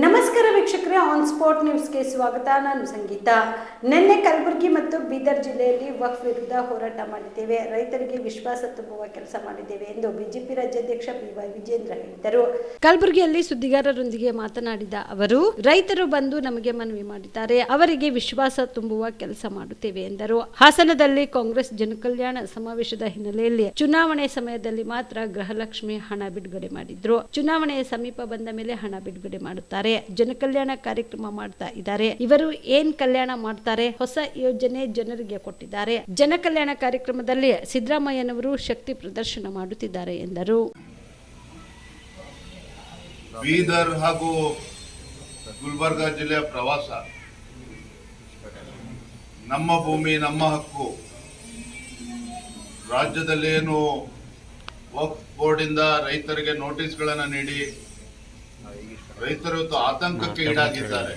ನಮಸ್ಕಾರ ವೀಕ್ಷಕರೇ, on spot ನ್ಯೂಸ್ಗೆ ಸ್ವಾಗತ. ನಾನು ಸಂಗೀತ. ನಿನ್ನೆ ಕಲಬುರಗಿ ಮತ್ತು ಬೀದರ್ ಜಿಲ್ಲೆಯಲ್ಲಿ ವಕ್ಫ್ ವಿರುದ್ಧ ಹೋರಾಟ ಮಾಡಿದ್ದೇವೆ, ರೈತರಿಗೆ ವಿಶ್ವಾಸ ತುಂಬುವ ಕೆಲಸ ಮಾಡಿದ್ದೇವೆ ಎಂದು ಬಿಜೆಪಿ ರಾಜ್ಯಾಧ್ಯಕ್ಷ BY ವಿಜೇಂದ್ರ ಹೇಳಿದರು. ಕಲಬುರಗಿಯಲ್ಲಿ ಸುದ್ದಿಗಾರರೊಂದಿಗೆ ಮಾತನಾಡಿದ ಅವರು, ರೈತರು ಬಂದು ನಮಗೆ ಮನವಿ ಮಾಡಿದ್ದಾರೆ, ಅವರಿಗೆ ವಿಶ್ವಾಸ ತುಂಬುವ ಕೆಲಸ ಮಾಡುತ್ತೇವೆ ಎಂದರು. ಹಾಸನದಲ್ಲಿ ಕಾಂಗ್ರೆಸ್ ಜನಕಲ್ಯಾಣ ಸಮಾವೇಶದ ಹಿನ್ನೆಲೆಯಲ್ಲಿ ಚುನಾವಣೆ ಸಮಯದಲ್ಲಿ ಮಾತ್ರ ಗೃಹಲಕ್ಷ್ಮಿ ಹಣ ಬಿಡುಗಡೆ ಮಾಡಿದ್ರು. ಚುನಾವಣೆಯ ಸಮೀಪ ಬಂದ ಮೇಲೆ ಹಣ ಬಿಡುಗಡೆ ಮಾಡುತ್ತಾರೆ. ಜನಕಲ್ಯಾಣ ಕಾರ್ಯಕ್ರಮ ಮಾಡ್ತಾ ಇದ್ದಾರೆ. ಇವರು ಏನ್ ಕಲ್ಯಾಣ ಮಾಡ್ತಾರೆ? ಹೊಸ ಯೋಜನೆ ಜನರಿಗೆ ಕೊಟ್ಟಿದ್ದಾರೆ. ಜನಕಲ್ಯಾಣ ಕಾರ್ಯಕ್ರಮದಲ್ಲಿ ಸಿದ್ದರಾಮಯ್ಯನವರು ಶಕ್ತಿ ಪ್ರದರ್ಶನ ಮಾಡುತ್ತಿದ್ದಾರೆ ಎಂದರು. ಬೀದರ್ ಹಾಗೂ ಗುಲ್ಬರ್ಗಾ ಜಿಲ್ಲೆಯ ಪ್ರವಾಸ, ನಮ್ಮ ಭೂಮಿ ನಮ್ಮ ಹಕ್ಕು, ರಾಜ್ಯದಲ್ಲಿ ಏನು ವಕ್ಫ್ ಬೋರ್ಡ್ ಇಂದ ರೈತರಿಗೆ ನೋಟಿಸ್ಗಳನ್ನು ನೀಡಿ ರೈತರು ಇವತ್ತು ಆತಂಕಕ್ಕೆ ಈಡಾಗಿದ್ದಾರೆ.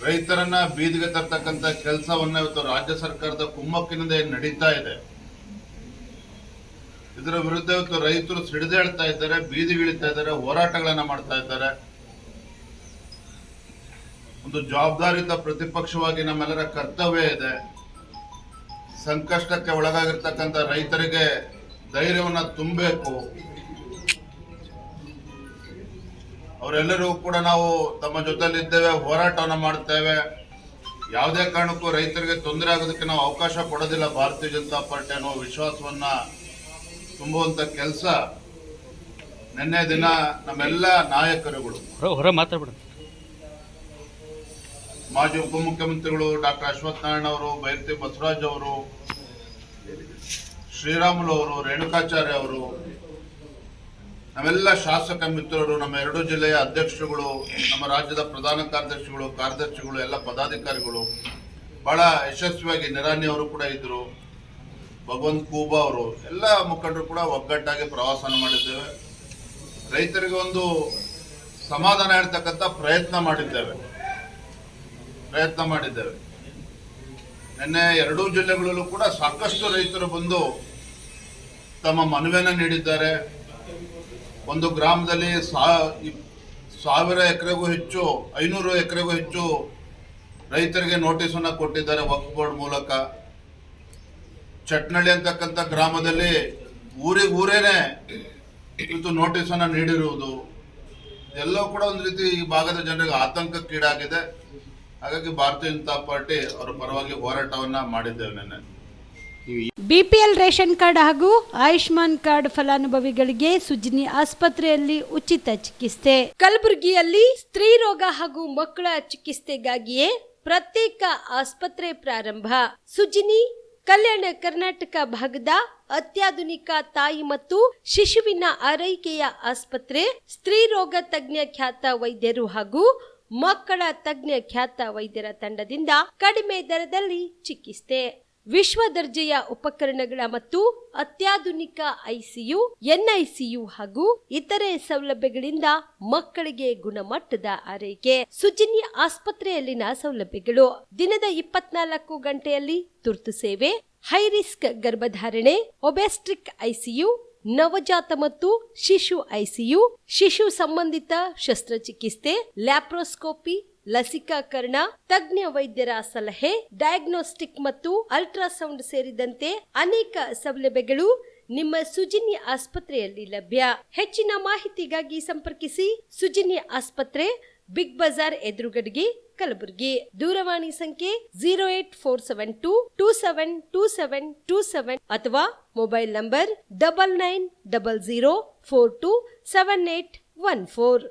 ರೈತರನ್ನ ಬೀದಿಗೆ ತರ್ತಕ್ಕಂಥ ಕೆಲಸವನ್ನ ಇವತ್ತು ರಾಜ್ಯ ಸರ್ಕಾರದ ಕುಮ್ಮಕ್ಕಿನಿಂದ ಏನು ನಡೀತಾ ಇದೆ, ಇದರ ವಿರುದ್ಧ ಇವತ್ತು ರೈತರು ಸಿಡಿದೇಳ್ತಾ ಇದ್ದಾರೆ, ಬೀದಿಗಿಳಿತಾ ಇದ್ದಾರೆ, ಹೋರಾಟಗಳನ್ನ ಮಾಡ್ತಾ ಇದ್ದಾರೆ. ಒಂದು ಜವಾಬ್ದಾರಿಯುತ ಪ್ರತಿಪಕ್ಷವಾಗಿ ನಮ್ಮೆಲ್ಲರ ಕರ್ತವ್ಯ ಇದೆ. ಸಂಕಷ್ಟಕ್ಕೆ ಒಳಗಾಗಿರ್ತಕ್ಕಂಥ ರೈತರಿಗೆ ಧೈರ್ಯವನ್ನ ತುಂಬಬೇಕು. ಅವರೆಲ್ಲರೂ ಕೂಡ ನಾವು ತಮ್ಮ ಜೊತೆಲಿದ್ದೇವೆ, ಹೋರಾಟವನ್ನ ಮಾಡ್ತೇವೆ. ಯಾವುದೇ ಕಾರಣಕ್ಕೂ ರೈತರಿಗೆ ತೊಂದರೆ ಆಗೋದಕ್ಕೆ ನಾವು ಅವಕಾಶ ಕೊಡೋದಿಲ್ಲ. ಭಾರತೀಯ ಜನತಾ ಪಾರ್ಟಿ ಅನ್ನೋ ವಿಶ್ವಾಸವನ್ನ ತುಂಬುವಂತ ಕೆಲಸ ನಿನ್ನೆ ದಿನ ನಮ್ಮೆಲ್ಲ ನಾಯಕರುಗಳು, ಮಾಜಿ ಉಪಮುಖ್ಯಮಂತ್ರಿಗಳು ಡಾಕ್ಟರ್ ಅಶ್ವಥ್ ನಾರಾಯಣ ಅವರು, ಬೈರತಿ ಬಸವರಾಜ್ ಅವರು, ಶ್ರೀರಾಮುಲು ಅವರು, ರೇಣುಕಾಚಾರ್ಯ ಅವರು, ನಮ್ಮೆಲ್ಲ ಶಾಸಕ ಮಿತ್ರರು, ನಮ್ಮ 2 ಜಿಲ್ಲೆಯ ಅಧ್ಯಕ್ಷರುಗಳು, ನಮ್ಮ ರಾಜ್ಯದ ಪ್ರಧಾನ ಕಾರ್ಯದರ್ಶಿಗಳು, ಎಲ್ಲ ಪದಾಧಿಕಾರಿಗಳು ಬಹಳ ಯಶಸ್ವಿಯಾಗಿ, ನಿರಾಣಿ ಅವರು ಕೂಡ ಇದ್ರು, ಭಗವಂತ್ ಖೂಬಾ ಅವರು, ಎಲ್ಲ ಮುಖಂಡರು ಕೂಡ ಒಗ್ಗಟ್ಟಾಗಿ ಪ್ರವಾಸನ ಮಾಡಿದ್ದೇವೆ. ರೈತರಿಗೆ ಒಂದು ಸಮಾಧಾನ ಹೇಳ್ತಕ್ಕಂಥ ಪ್ರಯತ್ನ ಮಾಡಿದ್ದೇವೆ. ನಿನ್ನೆ 2 ಜಿಲ್ಲೆಗಳಲ್ಲೂ ಕೂಡ ಸಾಕಷ್ಟು ರೈತರು ಬಂದು ತಮ್ಮ ಮನವಿಯನ್ನು ನೀಡಿದ್ದಾರೆ. ಒಂದು ಗ್ರಾಮದಲ್ಲಿ 1000 ಎಕರೆಗೂ ಹೆಚ್ಚು, 500 ಎಕರೆಗೂ ಹೆಚ್ಚು ರೈತರಿಗೆ ನೋಟಿಸ್ ಅನ್ನ ಕೊಟ್ಟಿದ್ದಾರೆ ವಕ್ಫ್ ಬೋರ್ಡ್ ಮೂಲಕ. ಚಟ್ನಳ್ಳಿ ಅಂತಕ್ಕಂಥ ಗ್ರಾಮದಲ್ಲಿ ಊರೇನೆ ಇವತ್ತು ನೋಟಿಸ್ ಅನ್ನ ನೀಡಿರುವುದು ಎಲ್ಲವೂ ಕೂಡ ಒಂದು ರೀತಿ ಈ ಭಾಗದ ಜನರಿಗೆ ಆತಂಕಕ್ಕೀಡಾಗಿದೆ. ಹಾಗಾಗಿ ಭಾರತೀಯ ಜನತಾ ಪಾರ್ಟಿ ಅವರ ಪರವಾಗಿ ಹೋರಾಟವನ್ನ ಮಾಡಿದ್ದೇವೆ. ನಿನ್ನೆ BPL ರೇಷನ್ ಕಾರ್ಡ್ ಹಾಗೂ ಆಯುಷ್ಮಾನ್ ಕಾರ್ಡ್ ಫಲಾನುಭವಿಗಳಿಗೆ ಸುಜಿನಿ ಆಸ್ಪತ್ರೆಯಲ್ಲಿ ಉಚಿತ ಚಿಕಿತ್ಸೆ. ಕಲಬುರಗಿಯಲ್ಲಿ ಸ್ತ್ರೀ ರೋಗ ಹಾಗೂ ಮಕ್ಕಳ ಚಿಕಿತ್ಸೆಗಾಗಿಯೇ ಪ್ರತ್ಯೇಕ ಆಸ್ಪತ್ರೆ ಪ್ರಾರಂಭ. ಸುಜಿನಿ ಕಲ್ಯಾಣ ಕರ್ನಾಟಕ ಭಾಗದ ಅತ್ಯಾಧುನಿಕ ತಾಯಿ ಮತ್ತು ಶಿಶುವಿನ ಆರೈಕೆಯ ಆಸ್ಪತ್ರೆ. ಸ್ತ್ರೀ ರೋಗ ತಜ್ಞ ಖ್ಯಾತ ವೈದ್ಯರು ಹಾಗೂ ಮಕ್ಕಳ ತಜ್ಞ ಖ್ಯಾತ ವೈದ್ಯರ ತಂಡದಿಂದ ಕಡಿಮೆ ದರದಲ್ಲಿ ಚಿಕಿತ್ಸೆ, ವಿಶ್ವ ದರ್ಜೆಯ ಉಪಕರಣಗಳ ಮತ್ತು ಅತ್ಯಾಧುನಿಕ ICU, NICU ಹಾಗೂ ಇತರೆ ಸೌಲಭ್ಯಗಳಿಂದ ಮಕ್ಕಳಿಗೆ ಗುಣಮಟ್ಟದ ಆರೈಕೆ. ಸುಜಿನಿ ಆಸ್ಪತ್ರೆಯಲ್ಲಿನ ಸೌಲಭ್ಯಗಳು: ದಿನದ 24 ಗಂಟೆಯಲ್ಲಿ ತುರ್ತು ಸೇವೆ, ಹೈ ರಿಸ್ಕ್ ಗರ್ಭಧಾರಣೆ, ಒಬೆಸ್ಟ್ರಿಕ್ ICU, ನವಜಾತ ಮತ್ತು ಶಿಶು ICU, ಶಿಶು ಸಂಬಂಧಿತ ಶಸ್ತ್ರಚಿಕಿತ್ಸೆ, ಲ್ಯಾಪ್ರೋಸ್ಕೋಪಿ, ಲಸಿಕಾಕರಣ, ತಜ್ಞ ವೈದ್ಯರ ಸಲಹೆ, ಡಯಾಗ್ನೋಸ್ಟಿಕ್ ಮತ್ತು ಅಲ್ಟ್ರಾಸೌಂಡ್ ಸೇರಿದಂತೆ ಅನೇಕ ಸೌಲಭ್ಯಗಳು ನಿಮ್ಮ ಸುಜಿನಿ ಆಸ್ಪತ್ರೆಯಲ್ಲಿ ಲಭ್ಯ. ಹೆಚ್ಚಿನ ಮಾಹಿತಿಗಾಗಿ ಸಂಪರ್ಕಿಸಿ ಸುಜಿನಿ ಆಸ್ಪತ್ರೆ, ಬಿಗ್ ಬಜಾರ್ ಎದುರುಗಡೆಗೆ, ಕಲಬುರಗಿ. ದೂರವಾಣಿ ಸಂಖ್ಯೆ 08472 272727 ಅಥವಾ ಮೊಬೈಲ್ ನಂಬರ್ 9900427814.